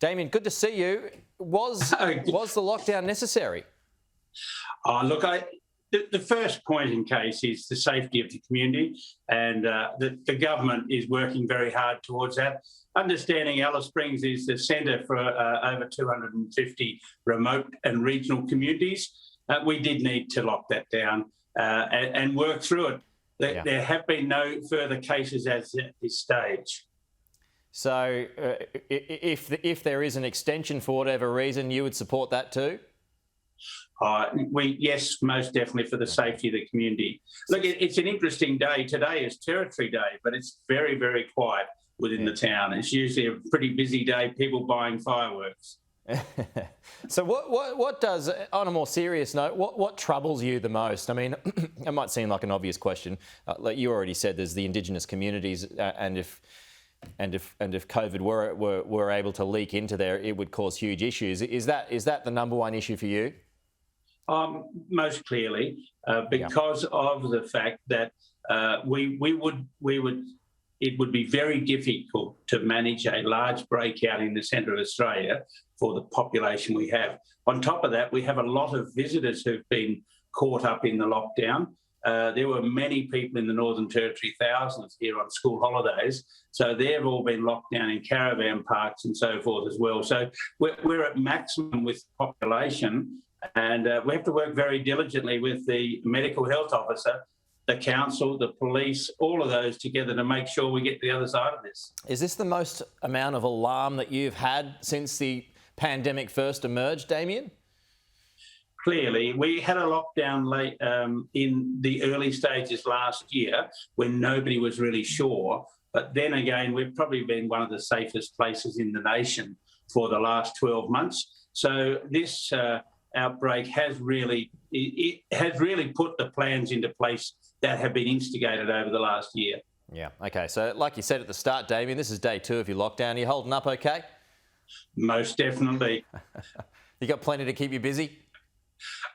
Damien, good to see you. Was the lockdown necessary? Look, the first point in case is the safety of the community, and the government is working very hard towards that. Understanding Alice Springs is the centre for over 250 remote and regional communities. We did need to lock that down and work through it. There have been no further cases at this stage. So if there is an extension for whatever reason, you would support that too? Yes, most definitely, for the safety of the community. Look, it's an interesting day. Today is Territory Day, but it's very, very quiet within the town. It's usually a pretty busy day, people buying fireworks. So what does, on a more serious note, what troubles you the most? I mean, it might seem like an obvious question. Like you already said, there's the Indigenous communities, and if COVID were able to leak into there, it would cause huge issues. Is that the number one issue for you? Most clearly, because of the fact that it would be very difficult to manage a large breakout in the centre of Australia for the population we have. On top of that, we have a lot of visitors who've been caught up in the lockdown. There were many people in the Northern Territory, thousands here on school holidays, so they've all been locked down in caravan parks and so forth as well. So we're at maximum with population, and we have to work very diligently with the medical health officer, the council, the police, all of those together to make sure we get to the other side of this. Is this the most amount of alarm that you've had since the pandemic first emerged, Damien? Clearly, we had a lockdown late in the early stages last year when nobody was really sure. But then again, we've probably been one of the safest places in the nation for the last 12 months. So this outbreak has really put the plans into place that have been instigated over the last year. Yeah, okay. So like you said at the start, Damien, this is day 2 of your lockdown. Are you holding up okay? Most definitely. You got plenty to keep you busy?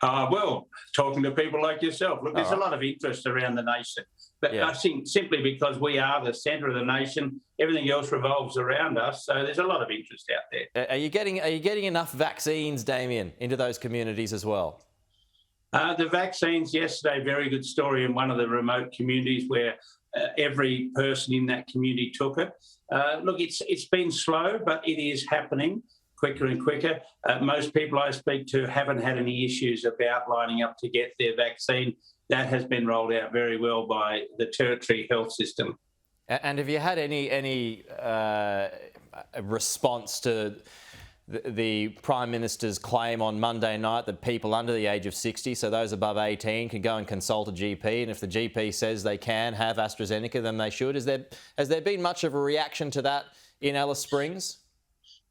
Well, talking to people like yourself. Look, there's a lot of interest around the nation. But I think simply because we are the centre of the nation, everything else revolves around us. So there's a lot of interest out there. Are you getting enough vaccines, Damien, into those communities as well? The vaccines yesterday, very good story in one of the remote communities where every person in that community took it. Look, it's been slow, but it is happening quicker and quicker. Most people I speak to haven't had any issues about lining up to get their vaccine. That has been rolled out very well by the Territory Health System. And have you had any response to the Prime Minister's claim on Monday night that people under the age of 60, so those above 18, can go and consult a GP, and if the GP says they can have AstraZeneca, then they should? Has there been much of a reaction to that in Alice Springs?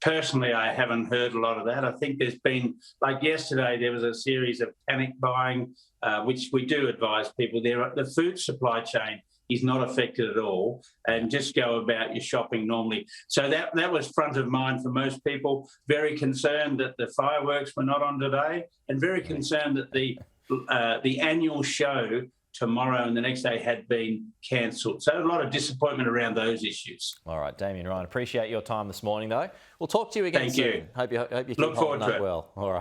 Personally, I haven't heard a lot of that. I think there's been, like yesterday, there was a series of panic buying, which we do advise people there. The food supply chain is not affected at all, and just go about your shopping normally. So that was front of mind for most people. Very concerned that the fireworks were not on today, and very concerned that the annual show tomorrow and the next day had been cancelled. So a lot of disappointment around those issues. All right, Damien Ryan, appreciate your time this morning, though. We'll talk to you again soon. Thank you. Hope you keep Look forward holding to up it. well. All right.